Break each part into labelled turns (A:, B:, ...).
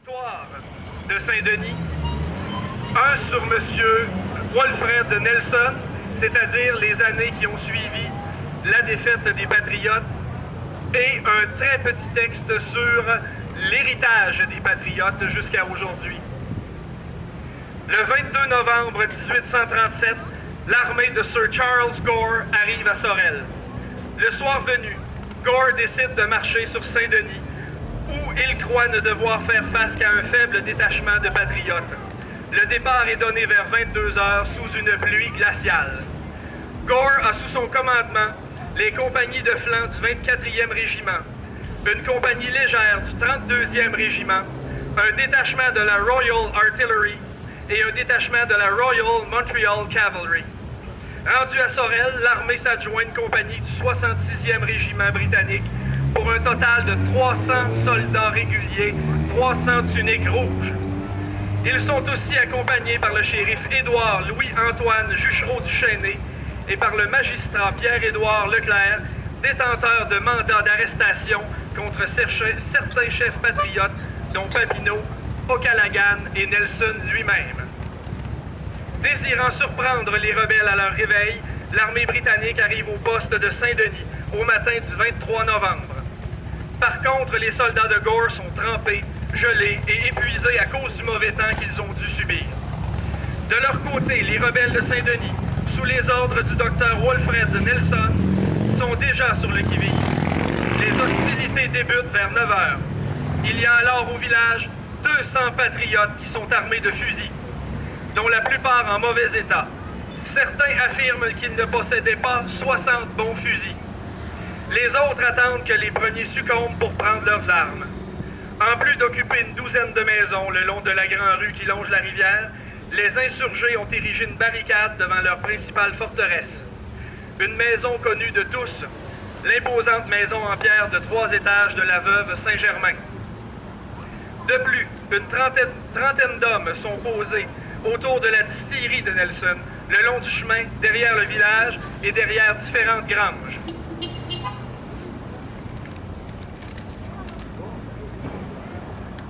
A: victoire de Saint-Denis, un sur M. Wolfred Nelson, c'est-à-dire les années qui ont suivi la défaite des Patriotes, et un très petit texte sur l'héritage des Patriotes jusqu'à aujourd'hui. Le 22 novembre 1837, l'armée de Sir Charles Gore arrive à Sorel. Le soir venu, Gore décide de marcher sur Saint-Denis, où il croit ne devoir faire face qu'à un faible détachement de patriotes. Le départ est donné vers 22 heures sous une pluie glaciale. Gore a sous son commandement les compagnies de flanc du 24e régiment, une compagnie légère du 32e régiment, un détachement de la Royal Artillery et un détachement de la Royal Montreal Cavalry. Rendu à Sorel, l'armée s'adjoint une compagnie du 66e régiment britannique pour un total de 300 soldats réguliers, 300 tuniques rouges. Ils sont aussi accompagnés par le shérif Édouard Louis-Antoine Juchereau du Chêné et par le magistrat Pierre-Édouard Leclerc, détenteur de mandats d'arrestation contre certains chefs patriotes, dont Papineau, O'Callaghan et Nelson lui-même. Désirant surprendre les rebelles à leur réveil, l'armée britannique arrive au poste de Saint-Denis au matin du 23 novembre. Par contre, les soldats de Gore sont trempés, gelés et épuisés à cause du mauvais temps qu'ils ont dû subir. De leur côté, les rebelles de Saint-Denis, sous les ordres du docteur Wolfred Nelson, sont déjà sur le qui-vive. Les hostilités débutent vers 9 heures. Il y a alors au village 200 patriotes qui sont armés de fusils, dont la plupart en mauvais état. Certains affirment qu'ils ne possédaient pas 60 bons fusils. Les autres attendent que les premiers succombent pour prendre leurs armes. En plus d'occuper une douzaine de maisons le long de la grande rue qui longe la rivière, les insurgés ont érigé une barricade devant leur principale forteresse. Une maison connue de tous, l'imposante maison en pierre de 3 étages de la veuve Saint-Germain. De plus, une trentaine d'hommes sont posés autour de la distillerie de Nelson, le long du chemin, derrière le village et derrière différentes granges.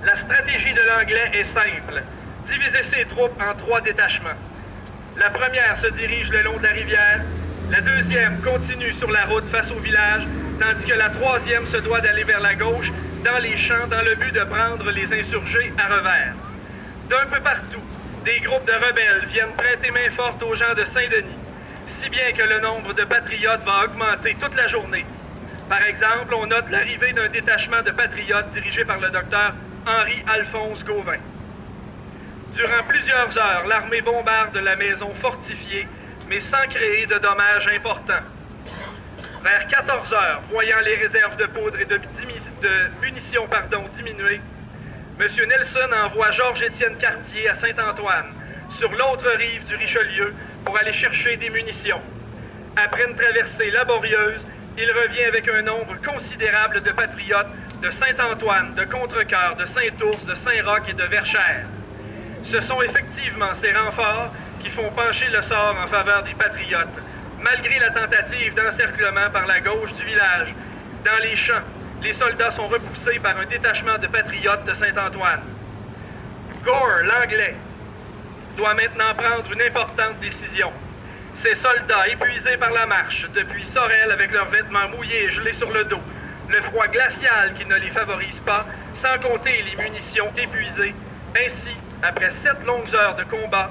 A: La stratégie de l'Anglais est simple, diviser ses troupes en 3 détachements. La première se dirige le long de la rivière, la deuxième continue sur la route face au village, tandis que la troisième se doit d'aller vers la gauche, dans les champs, dans le but de prendre les insurgés à revers. D'un peu partout, des groupes de rebelles viennent prêter main forte aux gens de Saint-Denis, si bien que le nombre de patriotes va augmenter toute la journée. Par exemple, on note l'arrivée d'un détachement de patriotes dirigé par le docteur Henri-Alphonse Gauvin. Durant plusieurs heures, l'armée bombarde la maison fortifiée, mais sans créer de dommages importants. Vers 14 heures, voyant les réserves de poudre et de munitions diminuer, M. Nelson envoie Georges-Étienne Cartier à Saint-Antoine, sur l'autre rive du Richelieu, pour aller chercher des munitions. Après une traversée laborieuse, il revient avec un nombre considérable de patriotes de Saint-Antoine, de Contrecoeur, de Saint-Ours, de Saint-Roch et de Verchères. Ce sont effectivement ces renforts qui font pencher le sort en faveur des patriotes, malgré la tentative d'encerclement par la gauche du village. Dans les champs, les soldats sont repoussés par un détachement de patriotes de Saint-Antoine. Gore, l'Anglais, doit maintenant prendre une importante décision. Ces soldats, épuisés par la marche, depuis Sorel avec leurs vêtements mouillés et gelés sur le dos, le froid glacial qui ne les favorise pas, sans compter les munitions épuisées. Ainsi, après 7 longues heures de combat,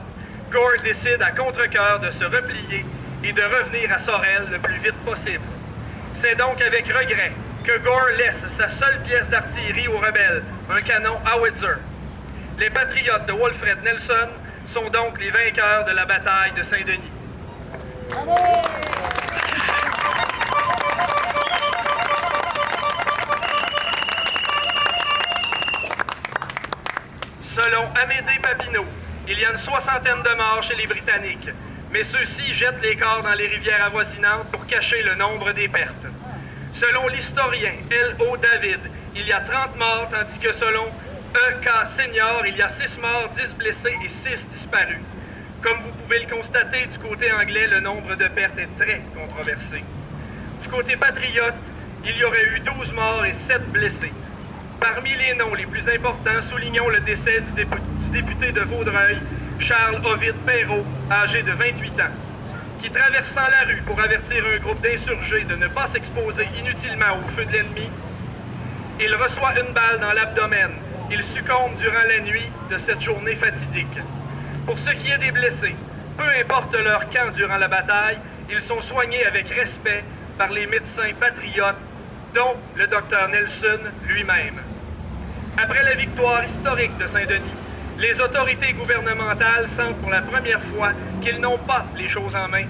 A: Gore décide à contre-cœur de se replier et de revenir à Sorel le plus vite possible. C'est donc avec regret que Gore laisse sa seule pièce d'artillerie aux rebelles, un canon Howitzer. Les patriotes de Wolfred Nelson sont donc les vainqueurs de la bataille de Saint-Denis. Bravo! Selon Amédée Papineau, il y a une 60aine de morts chez les Britanniques, mais ceux-ci jettent les corps dans les rivières avoisinantes pour cacher le nombre des pertes. Selon l'historien L.O. David, il y a 30 morts, tandis que selon E.K. Senior, il y a 6 morts, 10 blessés et 6 disparus. Comme vous pouvez le constater, du côté anglais, le nombre de pertes est très controversé. Du côté patriote, il y aurait eu 12 morts et 7 blessés. Parmi les noms les plus importants, soulignons le décès du député de Vaudreuil, Charles Ovide Perrault, âgé de 28 ans, qui, traversant la rue pour avertir un groupe d'insurgés de ne pas s'exposer inutilement au feu de l'ennemi, il reçoit une balle dans l'abdomen. Il succombe durant la nuit de cette journée fatidique. Pour ce qui est des blessés, peu importe leur camp durant la bataille, ils sont soignés avec respect par les médecins patriotes, dont le docteur Nelson lui-même. Après la victoire historique de Saint-Denis, les autorités gouvernementales sentent pour la première fois qu'ils n'ont pas les choses en main.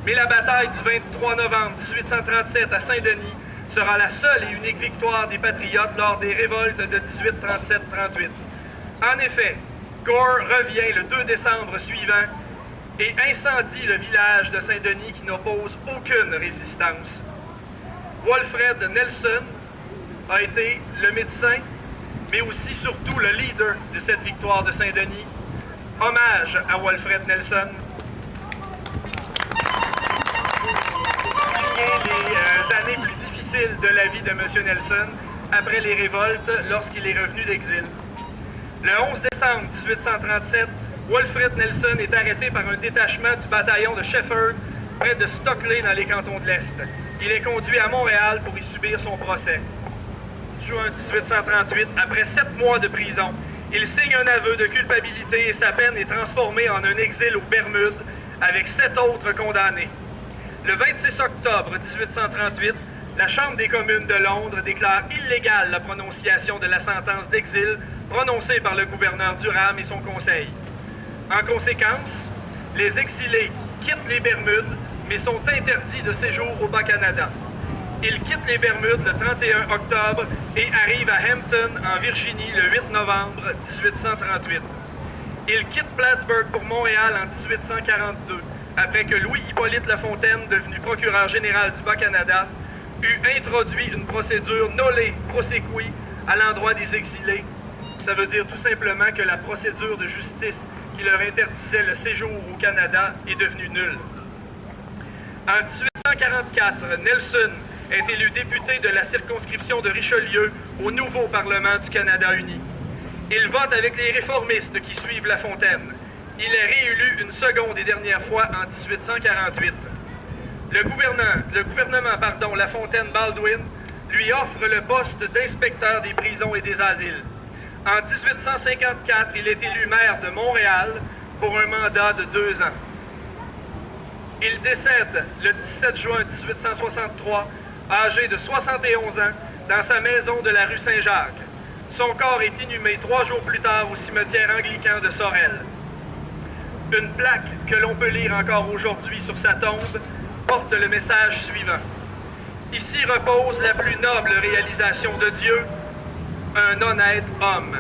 A: Mais la bataille du 23 novembre 1837 à Saint-Denis sera la seule et unique victoire des Patriotes lors des révoltes de 1837-38. En effet, Gore revient le 2 décembre suivant et incendie le village de Saint-Denis qui n'oppose aucune résistance. Walfred Nelson a été le médecin, mais aussi surtout le leader de cette victoire de Saint-Denis. Hommage à Walfred Nelson. Les années plus difficiles de la vie de M. Nelson après les révoltes lorsqu'il est revenu d'exil. Le 11 décembre 1837, Walfred Nelson est arrêté par un détachement du bataillon de Shefford près de Stockley dans les cantons de l'Est. Il est conduit à Montréal pour y subir son procès. Juin 1838, après 7 mois de prison, il signe un aveu de culpabilité et sa peine est transformée en un exil aux Bermudes avec 7 autres condamnés. Le 26 octobre 1838, la Chambre des communes de Londres déclare illégale la prononciation de la sentence d'exil prononcée par le gouverneur Durham et son conseil. En conséquence, les exilés quittent les Bermudes, mais sont interdits de séjour au Bas-Canada. Ils quittent les Bermudes le 31 octobre et arrivent à Hampton, en Virginie, le 8 novembre 1838. Ils quittent Plattsburgh pour Montréal en 1842, après que Louis-Hippolyte Lafontaine, devenu procureur général du Bas-Canada, eut introduit une procédure nolle prosequi à l'endroit des exilés. Ça veut dire tout simplement que la procédure de justice qui leur interdisait le séjour au Canada est devenue nulle. En 1844, Nelson est élu député de la circonscription de Richelieu au nouveau Parlement du Canada uni. Il vote avec les réformistes qui suivent Lafontaine. Il est réélu une seconde et dernière fois en 1848. Le gouvernement Lafontaine-Baldwin lui offre le poste d'inspecteur des prisons et des asiles. En 1854, il est élu maire de Montréal pour un mandat de 2 ans. Il décède le 17 juin 1863, âgé de 71 ans, dans sa maison de la rue Saint-Jacques. Son corps est inhumé 3 jours plus tard au cimetière anglican de Sorel. Une plaque que l'on peut lire encore aujourd'hui sur sa tombe porte le message suivant. Ici repose la plus noble réalisation de Dieu, un honnête homme.